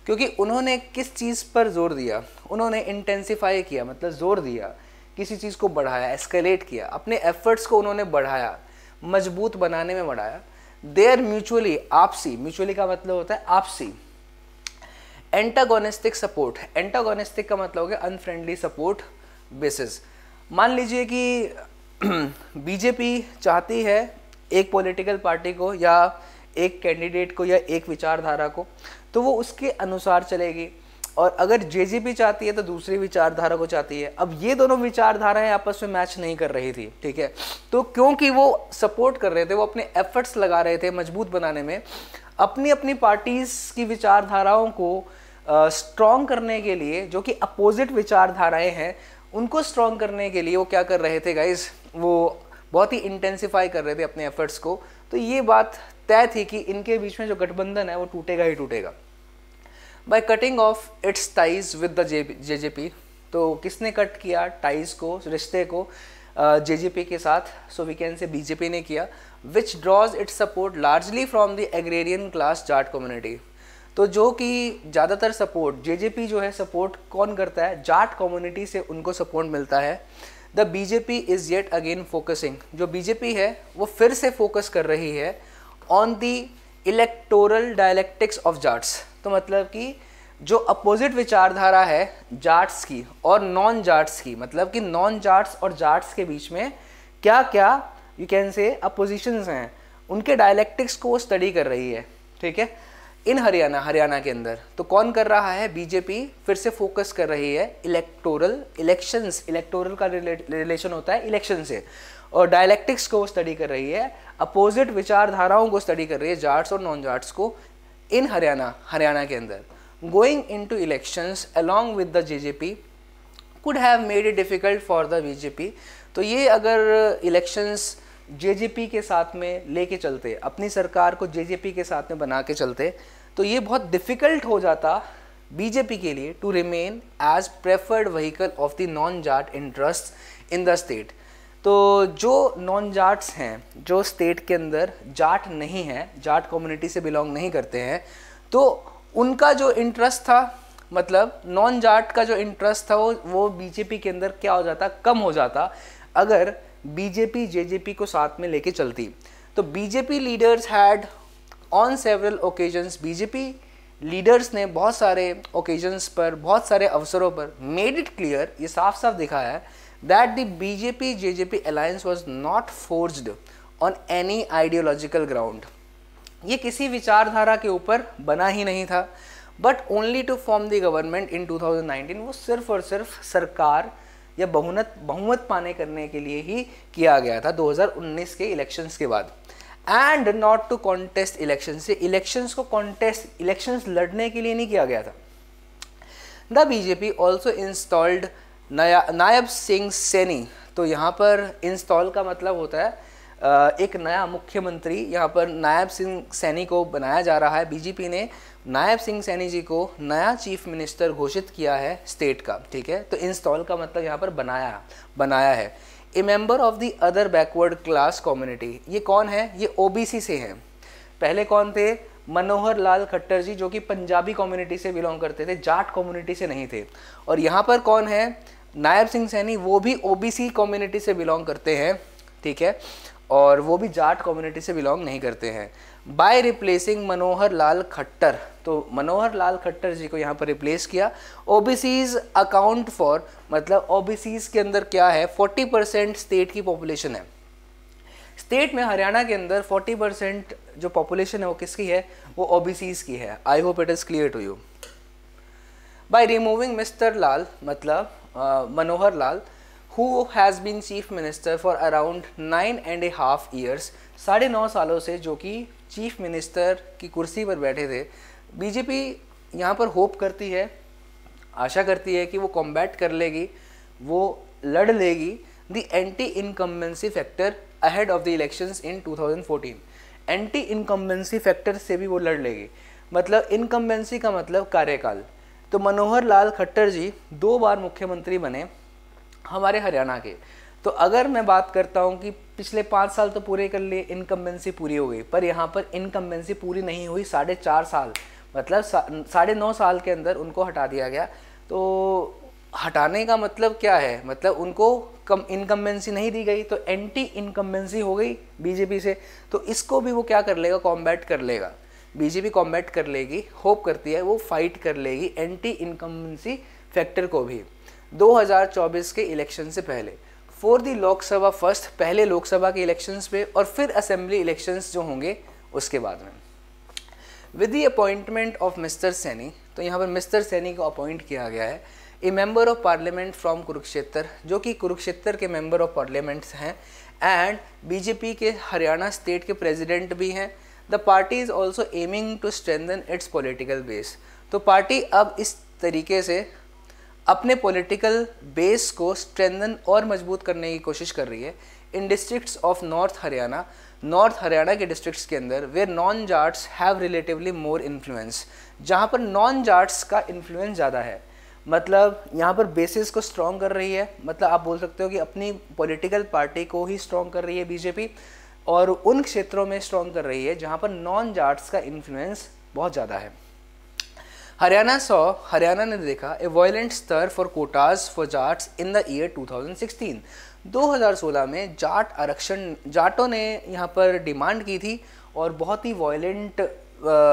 क्योंकि उन्होंने किस चीज़ पर जोर दिया? उन्होंने इंटेंसिफाई किया, मतलब जोर दिया, किसी चीज़ को बढ़ाया, एस्केलेट किया, अपने एफर्ट्स को उन्होंने बढ़ाया, मजबूत बनाने में बढ़ाया। देयर म्यूचुअली, आपसी, म्यूचुअली का मतलब होता है आपसी, एंटागोनिस्टिक सपोर्ट, एंटागोनिस्टिक का मतलब हो गया अनफ्रेंडली सपोर्ट बेसिस। मान लीजिए कि बीजेपी चाहती है एक पॉलिटिकल पार्टी को या एक कैंडिडेट को या एक विचारधारा को, तो वो उसके अनुसार चलेगी, और अगर जेजेपी चाहती है तो दूसरी विचारधारा को चाहती है। अब ये दोनों विचारधाराएं आपस में मैच नहीं कर रही थी, ठीक है, तो क्योंकि वो सपोर्ट कर रहे थे, वो अपने एफर्ट्स लगा रहे थे मजबूत बनाने में, अपनी अपनी पार्टीज की विचारधाराओं को स्ट्रॉन्ग करने के लिए, जो कि अपोजिट विचारधाराएं हैं उनको स्ट्रॉन्ग करने के लिए वो क्या कर रहे थे गाइज? वो बहुत ही इंटेंसिफाई कर रहे थे अपने एफर्ट्स को। तो ये बात तय थी कि इनके बीच में जो गठबंधन है वो टूटेगा ही टूटेगा। By cutting of its ties with the JJP, तो किसने कट किया टाइज को, रिश्ते को जेजेपी के साथ? So we can say BJP ने किया। Which draws its support largely from the agrarian class Jat community, तो जो कि ज़्यादातर सपोर्ट जेजेपी जो है सपोर्ट कौन करता है? जाट कम्युनिटी से उनको सपोर्ट मिलता है। The BJP is yet again focusing, जो बीजेपी है वो फिर से फोकस कर रही है on the electoral dialectics of Jats, तो मतलब कि जो अपोजिट विचारधारा है जाट्स की और नॉन जाट्स की, मतलब कि नॉन जाट्स और जाट्स के बीच में क्या क्या यू कैन से अपोजिशंस हैं, उनके डायलेक्टिक्स को स्टडी कर रही है, ठीक है, इन हरियाणा के अंदर। तो कौन कर रहा है? बीजेपी फिर से फोकस कर रही है इलेक्टोरल, इलेक्शंस, इलेक्टोरल का रिलेशन होता है इलेक्शन से, और डायलेक्टिक्स को स्टडी कर रही है, अपोजिट विचारधाराओं को स्टडी कर रही है, जाट्स और नॉन जाट्स को, इन हरियाणा के अंदर। Going into elections along with the JJP could have made it difficult for the BJP, तो ये अगर इलेक्शंस जेजेपी के साथ में लेके चलते, अपनी सरकार को जेजेपी के साथ में बना के चलते, तो ये बहुत डिफ़िकल्ट हो जाता बीजेपी के लिए to remain as preferred vehicle of the non Jat interest in the state. तो जो नॉन जाट्स हैं, जो स्टेट के अंदर जाट नहीं है, जाट कम्युनिटी से बिलोंग नहीं करते हैं, तो उनका जो इंटरेस्ट था, मतलब नॉन जाट का जो इंटरेस्ट था वो बीजेपी के अंदर क्या हो जाता? कम हो जाता, अगर बीजेपी जेजेपी को साथ में लेके चलती। तो BJP leaders had on several occasions, BJP leaders ने बहुत सारे ओकेजन्स पर, बहुत सारे अवसरों पर मेड इट क्लियर, ये साफ साफ दिखा है that the BJP JJP alliance was not forced on any ideological ground, ये किसी विचारधारा के ऊपर बना ही नहीं था, but only to form the government in 2019, वो सिर्फ और सिर्फ सरकार या बहुमत पाने करने के लिए ही किया गया था 2019 के इलेक्शंस के बाद, and not to contest election, से इलेक्शंस को कॉन्टेस्ट, इलेक्शंस लड़ने के लिए नहीं किया गया था। The BJP also installed Nayab Singh Saini, तो यहाँ पर इंस्टॉल का मतलब होता है एक नया मुख्यमंत्री, यहाँ पर नायब सिंह सैनी को बनाया जा रहा है। बीजेपी ने नायब सिंह सैनी जी को नया चीफ मिनिस्टर घोषित किया है स्टेट का, ठीक है, तो इंस्टॉल का मतलब यहाँ पर बनाया है। A member of the other backward class community, ये कौन है? ये ओबीसी से हैं। पहले कौन थे? मनोहर लाल खट्टर जी, जो कि पंजाबी कम्युनिटी से बिलोंग करते थे, जाट कम्युनिटी से नहीं थे। और यहाँ पर कौन है? नायब सिंह सैनी, वो भी ओबीसी कम्युनिटी से बिलोंग करते हैं, ठीक है, और वो भी जाट कम्युनिटी से बिलोंग नहीं करते हैं। By replacing Manohar Lal Khattar. तो मनोहर लाल खट्टर जी को यहाँ पर रिप्लेस किया। ओबीसीज अकाउंट फॉर, मतलब ओबीसीज के अंदर क्या है, 40% स्टेट की पॉपुलेशन है। स्टेट में हरियाणा के अंदर 40% जो पॉपुलेशन है वो किसकी है, वो ओबीसीज की है। I hope it is clear to you. By removing mister Lal, मतलब Manohar Lal, who has been chief minister for around 9.5 years, 9.5 सालों से जो कि चीफ मिनिस्टर की कुर्सी पर बैठे थे। बीजेपी यहाँ पर होप करती है, आशा करती है कि वो कॉम्बैट कर लेगी, वो लड़ लेगी the anti incumbency factor ahead of the elections in 2014। Anti incumbency factor से भी वो लड़ लेगी, मतलब इनकम्बेंसी का मतलब कार्यकाल। तो मनोहर लाल खट्टर जी 2 बार मुख्यमंत्री बने हमारे हरियाणा के। तो अगर मैं बात करता हूँ कि पिछले 5 साल तो पूरे कर लिए, इनकम्बेंसी पूरी हो गई, पर यहाँ पर इनकम्बेंसी पूरी नहीं हुई, 4.5 साल, मतलब 9.5 साल के अंदर उनको हटा दिया गया। तो हटाने का मतलब क्या है, मतलब उनको इनकम्बेंसी नहीं दी गई, तो एंटी इनकम्बेंसी हो गई बीजेपी से। तो इसको भी वो क्या कर लेगा, कॉम्बैट कर लेगा, बीजेपी कॉम्बैट कर लेगी, होप करती है वो फाइट कर लेगी एंटी इनकम्बेंसी फैक्टर को भी 2024 के इलेक्शन से पहले। फॉर दी लोकसभा फर्स्ट, पहले लोकसभा के इलेक्शंस पे और फिर असेंबली इलेक्शंस जो होंगे उसके बाद में। With the appointment of mister Saini, तो यहाँ पर मिस्टर सैनी को अपॉइंट किया गया है, a member of parliament from Kurukshetra, जो कि कुरुक्षेत्र के मेंबर ऑफ पार्लियामेंट हैं, एंड बीजेपी के हरियाणा स्टेट के प्रेसिडेंट भी हैं। The party is also aiming to strengthen its political base. तो पार्टी अब इस तरीके से अपने पॉलिटिकल बेस को स्ट्रेंथन और मजबूत करने की कोशिश कर रही है in districts of north Haryana, north Haryana के डिस्ट्रिक्ट्स के अंदर, where non Jats have relatively more influence, जहाँ पर नॉन जाट्स का इन्फ्लुएंस ज़्यादा है। मतलब यहाँ पर बेसिस को स्ट्रॉन्ग कर रही है, मतलब आप बोल सकते हो कि अपनी पॉलिटिकल पार्टी को ही स्ट्रॉन्ग कर रही है बीजेपी, और उन क्षेत्रों में स्ट्रॉन्ग कर रही है जहाँ पर नॉन जाट्स का इन्फ्लुएंस बहुत ज़्यादा है। हरियाणा ने देखा a violent stir for quotas for Jats in the year 2016। 2016 में जाट आरक्षण, जाटों ने यहाँ पर डिमांड की थी और बहुत ही वायलेंट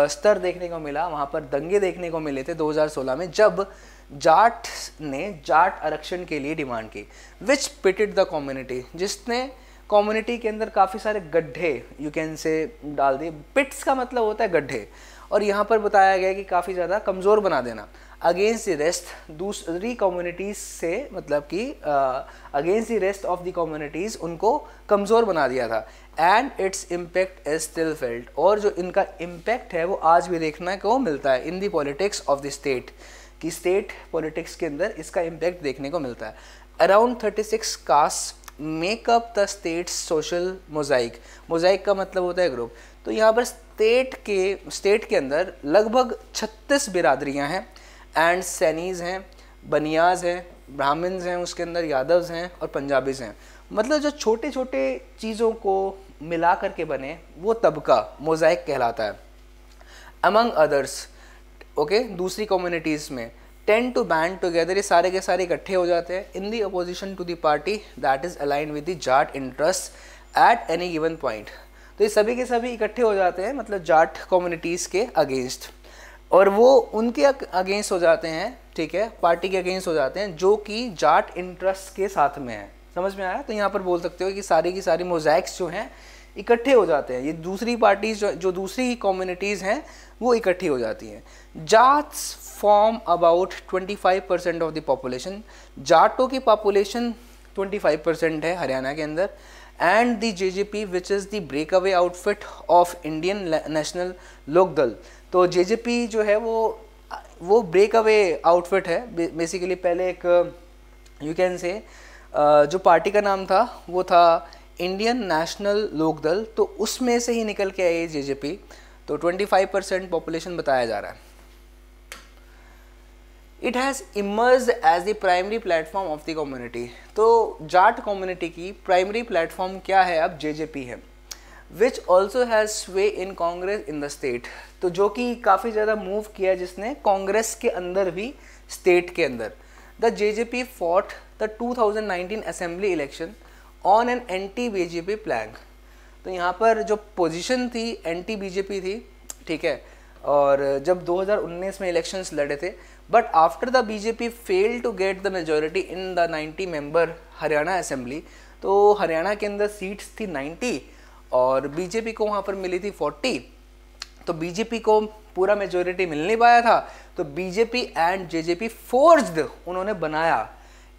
स्तर देखने को मिला, वहाँ पर दंगे देखने को मिले थे 2016 में, जब जाट ने जाट आरक्षण के लिए डिमांड की, विच पिटेड द कम्युनिटी, जिसने कम्युनिटी के अंदर काफ़ी सारे गड्ढे यू कैन से डाल दिए। पिट्स का मतलब होता है गड्ढे, और यहाँ पर बताया गया कि काफ़ी ज़्यादा कमज़ोर बना देना। अगेंस्ट द रेस्ट, दूसरी कम्युनिटीज़ से, मतलब कि against the rest of the communities उनको कमज़ोर बना दिया था। And its impact is still felt, और जो इनका इम्पैक्ट है वो आज भी देखने को मिलता है in the politics of the state, कि स्टेट पॉलिटिक्स के अंदर इसका इम्पैक्ट देखने को मिलता है। Around 36 caste make up the state social mosaic, mosaic का मतलब होता है ग्रुप। तो यहाँ पर स्टेट के अंदर लगभग 36 बिरादरियाँ हैं, एंड सैनीज़ हैं, बनियाज़ हैं, ब्राह्मण्स हैं, उसके अंदर यादव्स हैं और पंजाबीज़ हैं। मतलब जो छोटे छोटे चीज़ों को मिला करके बने वो तबका मोजाइक कहलाता है। अमंग अदर्स, ओके, दूसरी कम्युनिटीज़ में टेंड टू बैंड टुगेदर, ये सारे के सारे इकट्ठे हो जाते हैं in the opposition to the party that is aligned with the Jat interest at any given point. तो ये सभी के सभी इकट्ठे हो जाते हैं, मतलब जाट कम्युनिटीज़ के अगेंस्ट, और वो उनके अगेंस्ट हो जाते हैं, ठीक है, पार्टी के अगेंस्ट हो जाते हैं जो कि जाट इंटरेस्ट के साथ में है। समझ में आया? तो यहाँ पर बोल सकते हो कि सारी की सारी मोज़ाइक्स जो हैं इकट्ठे हो जाते हैं, ये दूसरी पार्टीज जो दूसरी कम्युनिटीज़ हैं वो इकट्ठी हो जाती हैं। Jats form about 25% of the population, जाटों की पॉपुलेशन 25% है हरियाणा के अंदर। And the JJP which is the break away outfit of Indian National Lokdal. तो जेजेपी जो है वो ब्रेक अवे आउटफिट है बेसिकली। पहले एक यू कैन से जो पार्टी का नाम था वो था इंडियन नेशनल लोकदल, तो उसमें से ही निकल के आई जेजेपी। तो 25% पॉपुलेशन बताया जा रहा है। It has emerged as the primary platform of the community. तो जाट कम्युनिटी की प्राइमरी प्लेटफॉर्म क्या है? अब जेजेपी है। Which also has sway in Congress in the state, तो जो कि काफ़ी ज़्यादा मूव किया जिसने कांग्रेस के अंदर भी, स्टेट के अंदर। The JJP fought the 2019 assembly election on an anti BJP plank. तो यहाँ पर जो पोजीशन थी एंटी बीजेपी थी, ठीक है। और जब 2019 में इलेक्शंस लड़े थे, but after the BJP fail to get the majority in the 90 member Haryana assembly, तो हरियाणा के अंदर सीट्स थी 90 और बीजेपी को वहाँ पर मिली थी 40। तो बीजेपी को पूरा मेजोरिटी मिल नहीं पाया था, तो बीजेपी एंड जेजेपी फोर्स्ड, उन्होंने बनाया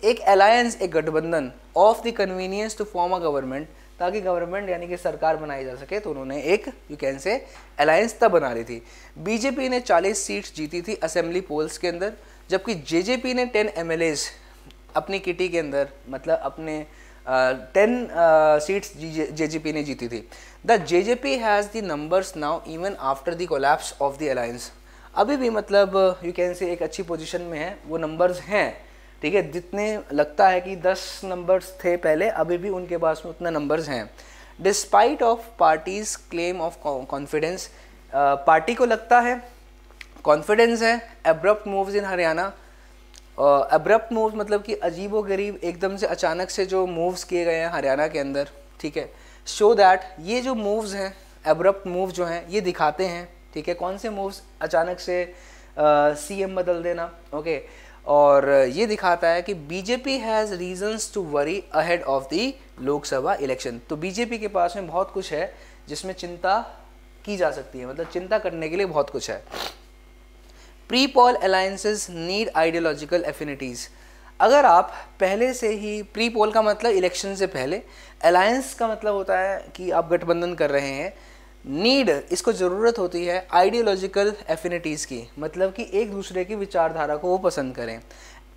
एक अलायंस, एक गठबंधन of the convenience to form a government, ताकि गवर्नमेंट यानी कि सरकार बनाई जा सके। तो उन्होंने एक यू कैन से अलायंस तब बना ली थी। बीजेपी ने 40 सीट्स जीती थी असेंबली पोल्स के अंदर, जबकि जेजेपी ने 10 एमएलएज अपनी किटी के अंदर, मतलब अपने 10 सीट्स जेजेपी ने जीती थी। The JJP has the numbers now even after the collapse of the alliance. अभी भी मतलब यू कैन से एक अच्छी पोजीशन में है, वो नंबर्स हैं, ठीक है। जितने लगता है कि 10 नंबर्स थे पहले, अभी भी उनके पास में उतने नंबर्स हैं। Despite of parties claim of confidence, party को लगता है कॉन्फिडेंस है। Abrupt moves in Haryana, abrupt moves मतलब कि अजीबो गरीब एकदम से अचानक से जो मूव्स किए गए हैं हरियाणा के अंदर, ठीक है। शो दैट, ये जो मूव्स हैं एब्रप्ट मूव जो हैं ये दिखाते हैं, ठीक है, कौन से मूव्स, अचानक से सीएम बदल देना, ओके। और ये दिखाता है कि BJP has reasons to worry ahead of the Lok Sabha election. तो बीजेपी के पास में बहुत कुछ है जिसमें चिंता की जा सकती है, मतलब चिंता करने के लिए बहुत कुछ है। Pre poll alliances need ideological affinities. अगर आप पहले से ही, प्री पोल का मतलब इलेक्शन से पहले, अलायंस का मतलब होता है कि आप गठबंधन कर रहे हैं। नीड, इसको ज़रूरत होती है आइडियोलॉजिकल एफिनिटीज़ की, मतलब कि एक दूसरे की विचारधारा को वो पसंद करें।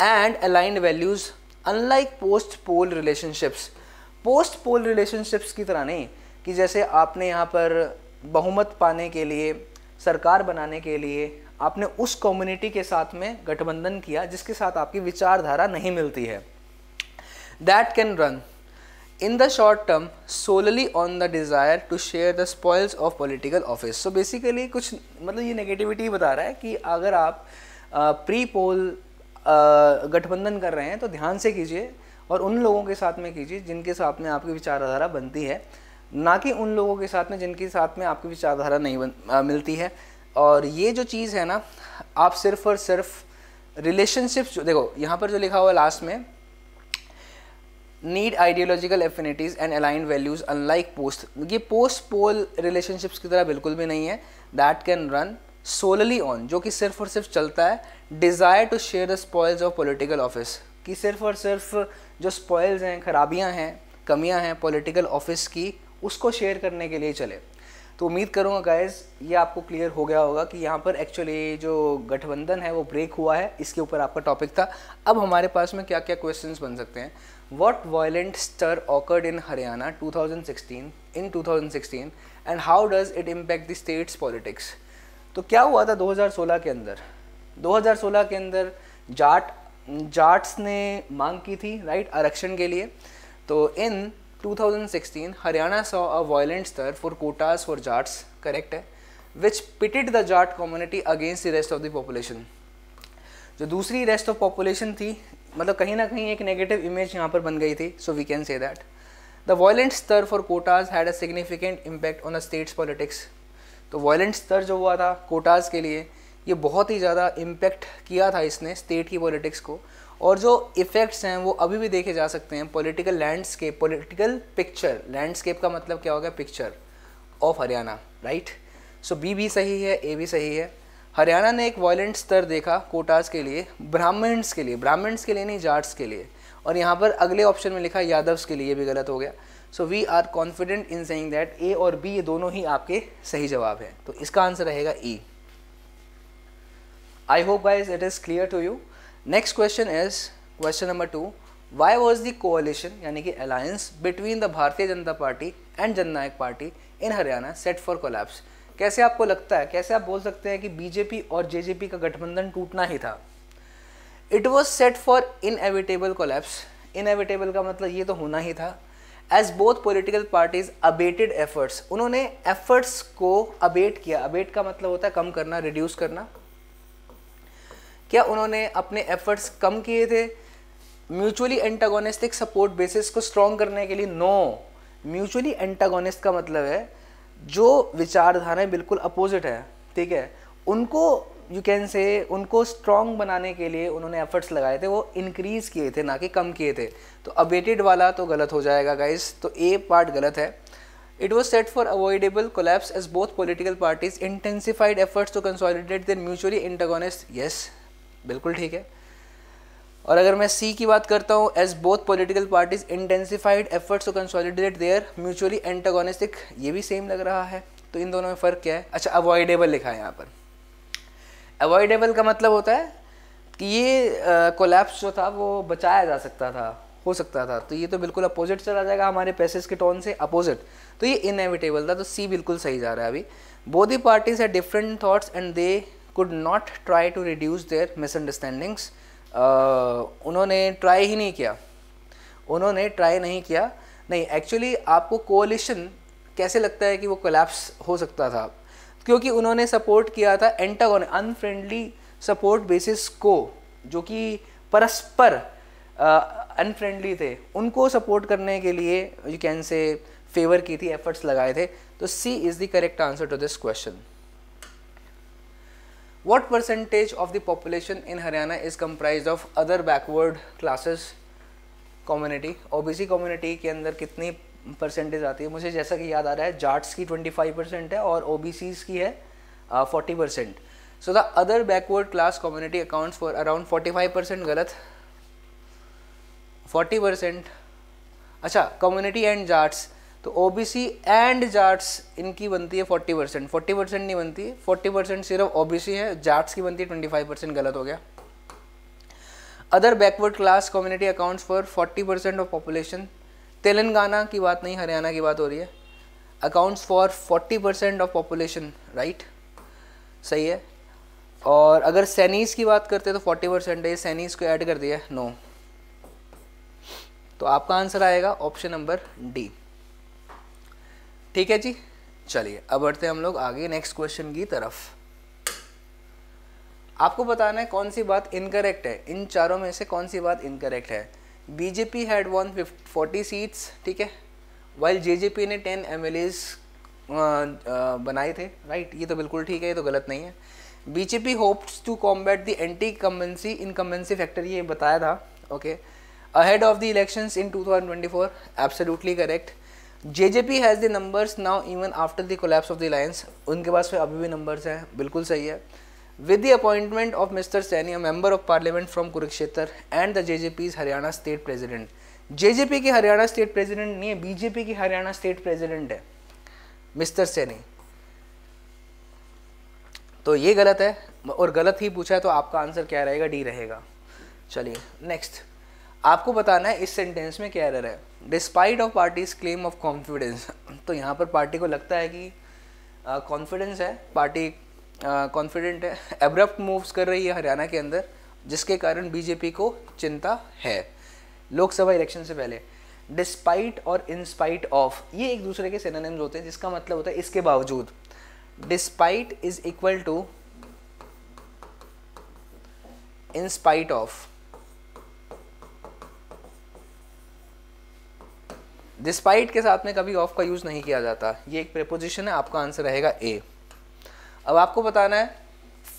And aligned values, unlike post poll relationships. Post poll relationships की तरह नहीं कि जैसे आपने यहाँ पर बहुमत पाने के लिए, सरकार बनाने के लिए आपने उस कम्युनिटी के साथ में गठबंधन किया जिसके साथ आपकी विचारधारा नहीं मिलती है। That can run in the short term solely on the desire to share the spoils of political office। so basically कुछ मतलब ये नेगेटिविटी बता रहा है कि अगर आप प्री पोल गठबंधन कर रहे हैं तो ध्यान से कीजिए और उन लोगों के साथ में कीजिए जिनके साथ में आपकी विचारधारा बनती है, ना कि उन लोगों के साथ में जिनके साथ में आपकी विचारधारा नहीं मिलती है। और ये जो चीज़ है ना, आप सिर्फ और सिर्फ रिलेशनशिप्स, देखो यहाँ पर जो लिखा हुआ लास्ट में, need ideological affinities and aligned values unlike post, ये पोस्ट पोल रिलेशनशिप्स की तरह बिल्कुल भी नहीं है। That can run solely on, जो कि सिर्फ और सिर्फ चलता है desire to share the spoils of political office, कि सिर्फ और सिर्फ जो स्पॉइल्स हैं, खराबियां हैं, कमियां हैं पॉलिटिकल ऑफिस की, उसको शेयर करने के लिए चले। तो उम्मीद करूँगा गाइज़ ये आपको क्लियर हो गया होगा कि यहाँ पर एक्चुअली जो गठबंधन है वो ब्रेक हुआ है, इसके ऊपर आपका टॉपिक था। अब हमारे पास में क्या क्या क्वेश्चंस बन सकते हैं। What violent stir occurred in Haryana 2016 and how does it impact the state's politics? तो क्या हुआ था 2016 के अंदर? 2016 के अंदर जाट्स ने मांग की थी, राइट, आरक्षण के लिए। तो इन 2016 Haryana saw a violent stir for quotas for Jats, correct है, which pitted the Jat community against the rest of the population। जो दूसरी रेस्ट ऑफ पॉपुलेशन थी, मतलब कहीं ना कहीं एक नेगेटिव इमेज यहाँ पर बन गई थी। So we can say that the violent stir for quotas had a significant impact on the state's politics. तो वायलेंट स्टर जो हुआ था कोटाज के लिए, ये बहुत ही ज़्यादा इम्पैक्ट किया था इसने स्टेट की पॉलिटिक्स को, और जो इफ़ेक्ट्स हैं वो अभी भी देखे जा सकते हैं। Political landscape, political picture, landscape का मतलब क्या होगा, picture of Haryana, right. So B भी सही है, ए भी सही है। हरियाणा ने एक वायलेंट स्तर देखा कोटाज के लिए, ब्राह्मण्स के लिए नहीं, जाट्स के लिए। और यहाँ पर अगले ऑप्शन में लिखा यादव्स के लिए, ये भी गलत हो गया। So we are confident in saying that A और बी ये दोनों ही आपके सही जवाब हैं। तो इसका आंसर रहेगा E. I hope guys it is clear to you. Next question is question number 2। Why was the coalition यानी कि alliance between the Bharatiya Janata party and Jannayak party in Haryana set for collapse. कैसे आपको लगता है, कैसे आप बोल सकते हैं कि बीजेपी और जेजेपी का गठबंधन टूटना ही था? It was set for inevitable collapse. Inevitable का मतलब ये तो होना ही था। As both political parties abated efforts, उन्होंने एफर्ट्स को अबेट किया। अबेट का मतलब होता है कम करना, रिड्यूस करना। क्या उन्होंने अपने एफर्ट्स कम किए थे म्यूचुअली एंटागोनिस्टिक सपोर्ट बेसिस को स्ट्रॉन्ग करने के लिए? नो, म्यूचुअली एंटागोनिस्ट का मतलब है जो विचारधाराएं बिल्कुल अपोजिट है, ठीक है, उनको यू कैन से उनको स्ट्रॉन्ग बनाने के लिए उन्होंने एफर्ट्स लगाए थे, वो इंक्रीज किए थे ना कि कम किए थे। तो अबेटेड वाला तो गलत हो जाएगा गाइस, तो ए पार्ट गलत है। It was set for avoidable collapse as both political parties intensified efforts to consolidate their mutually antagonist, yes बिल्कुल ठीक है। और अगर मैं सी की बात करता हूँ, as both political parties intensified efforts to consolidate their mutually antagonistic, ये भी सेम लग रहा है। तो इन दोनों में फ़र्क क्या है? अच्छा, अवॉइडेबल लिखा है यहाँ पर। अवॉइडेबल का मतलब होता है कि ये कोलैप्स जो था वो बचाया जा सकता था, हो सकता था। तो ये तो बिल्कुल अपोजिट चला जाएगा हमारे पैसेज के टोन से, अपोजिट। तो ये इनएविटेबल था, तो सी बिल्कुल सही जा रहा है अभी। Both the parties had different thoughts and they could not try to reduce their misunderstandings. उन्होंने ट्राई ही नहीं किया, उन्होंने ट्राई नहीं किया। नहीं, एक्चुअली आपको कोalition कैसे लगता है कि वो कोलैप्स हो सकता था? क्योंकि उन्होंने सपोर्ट किया था एंटागोन अनफ्रेंडली सपोर्ट बेसिस को, जो कि परस्पर अनफ्रेंडली थे, उनको सपोर्ट करने के लिए यू कैन से फेवर की थी, एफर्ट्स लगाए थे। तो C is the correct answer to this question. What percentage of the population in Haryana is comprised of other backward classes community? OBC community के अंदर कितनी परसेंटेज आती है? मुझे जैसा कि याद आ रहा है जाट्स की 25% है और OBCs की है 40%। So the other backward class community accounts for around 45%। गलत, 40%। अच्छा, कम्युनिटी एंड जाट्स, तो OBC एंड जाट्स इनकी बनती है 40%, 40% नहीं बनती है, 40% सिर्फ OBC है, जाट्स की बनती है 25%। गलत हो गया। Other backward class community accounts for 40% of population. Telangana की बात नहीं, हरियाणा की बात हो रही है। Accounts for 40% of population, right, सही है। और अगर सैनीस की बात करते हैं तो 40% है, सैनीस को ऐड कर दिया, नो। तो आपका आंसर आएगा ऑप्शन नंबर डी। ठीक है जी, चलिए अब बढ़ते हैं हम लोग आगे नेक्स्ट क्वेश्चन की तरफ। आपको बताना है कौन सी बात इनकरेक्ट है, इन चारों में से कौन सी बात इनकरेक्ट है। बीजेपी हैड वन 40 सीट्स, ठीक है, वाइल जेजेपी ने 10 MLAs बनाए थे, राइट, ये तो बिल्कुल ठीक है, ये तो गलत नहीं है। BJP hopes to combat the anti incumbency incumbency factor, ये बताया था, okay, ahead of the elections in 2024, absolutely correct. JJP has the numbers now even after the collapse of the alliance, उनके पास में अभी भी नंबर्स हैं, बिल्कुल सही है। With the appointment of mister Saini, a member of parliament from Kurukshetra and the JJP's Haryana state president. JJP के हरियाणा स्टेट प्रेसिडेंट नहीं है, BJP की हरियाणा स्टेट प्रेसिडेंट है मिस्टर सैनी। तो ये गलत है, और गलत ही पूछा है, तो आपका आंसर क्या रहेगा? डी रहेगा। चलिए नेक्स्ट, आपको बताना है इस सेंटेंस में क्या एरर है। Despite of parties claim of confidence, तो यहाँ पर पार्टी को लगता है कि कॉन्फिडेंस है, पार्टी कॉन्फिडेंट है, एब्रप्ट मूव्स कर रही है हरियाणा के अंदर, जिसके कारण बीजेपी को चिंता है लोकसभा इलेक्शन से पहले। डिस्पाइट और इंस्पाइट ऑफ, ये एक दूसरे के सिनोनिम्स होते हैं, जिसका मतलब होता है इसके बावजूद। Despite is equal to in spite of. Despite के साथ में कभी ऑफ का यूज नहीं किया जाता, ये एक प्रीपोजिशन है, आपका आंसर रहेगा ए। अब आपको बताना है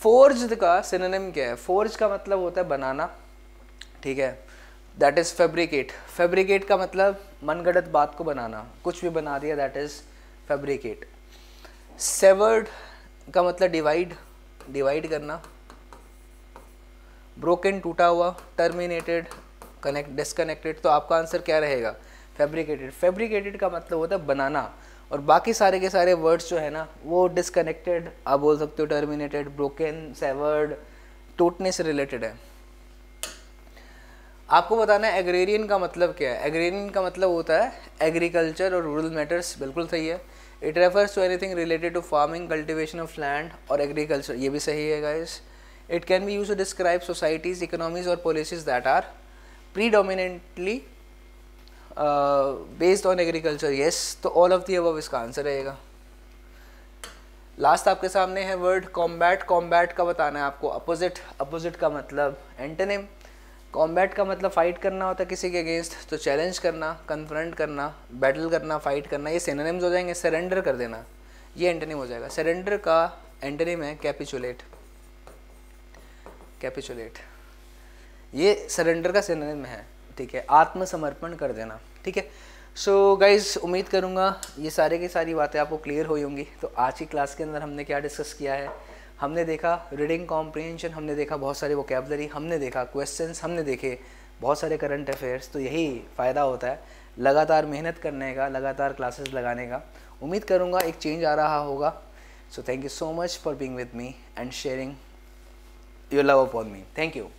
फोर्ज्ड का सिनोनिम क्या है। फोर्ज का मतलब होता है बनाना, ठीक है, दैट इज फैब्रिकेट। फैब्रिकेट का मतलब मनगढ़ंत बात को बनाना, कुछ भी बना दिया, दैट इज फैब्रिकेट। सेवर्ड का मतलब डिवाइड, डिवाइड करना। ब्रोकन टूटा हुआ, टर्मिनेटेड कनेक्ट डिसकनेक्टेड, तो आपका आंसर क्या रहेगा? फैब्रिकेटेड। फैब्रिकेटेड का मतलब होता है बनाना, और बाकी सारे के सारे वर्ड्स जो है ना वो डिसकनेक्टेड आप बोल सकते हो, टर्मिनेटेड, ब्रोकन, सेवर्ड, टूटने से रिलेटेड है। आपको बताना है एग्रेरियन का मतलब क्या है। एग्रेरियन का मतलब होता है एग्रीकल्चर और रूरल मैटर्स, बिल्कुल सही है। It refers to anything related to farming, cultivation of land और एग्रीकल्चर, ये भी सही है guys. It can be used to describe societies, economies और policies that are predominantly based on agriculture, yes. तो ऑल ऑफ दी अबव इसका answer रहेगा। Last आपके सामने है वर्ड कॉम्बैट। कॉम्बैट का बताना है आपको अपोजिट, अपोजिट का मतलब एंटोनिम। कॉम्बैट का मतलब फाइट करना होता है किसी के अगेंस्ट, तो चैलेंज करना, कन्फ्रंट करना, बैटल करना, फाइट करना, ये सिनोनिम्स हो जाएंगे। सरेंडर कर देना ये एंटोनिम हो जाएगा। सरेंडर का एंटोनिम है कैपिचुलेट। कैपिचुलेट ये सरेंडर का सिनोनिम है, ठीक है, आत्मसमर्पण कर देना, ठीक है। सो गाइज उम्मीद करूँगा ये सारे की सारी बातें आपको क्लियर हुई होंगी। तो आज की क्लास के अंदर हमने क्या डिस्कस किया है, हमने देखा रीडिंग कॉम्प्रिहेंशन, हमने देखा बहुत सारी वोकैबुलरी, हमने देखा क्वेश्चंस, हमने देखे बहुत सारे करंट अफेयर्स। तो यही फ़ायदा होता है लगातार मेहनत करने का, लगातार क्लासेस लगाने का। उम्मीद करूँगा एक चेंज आ रहा होगा। So thank you so much for being with me and sharing your love upon me. Thank you.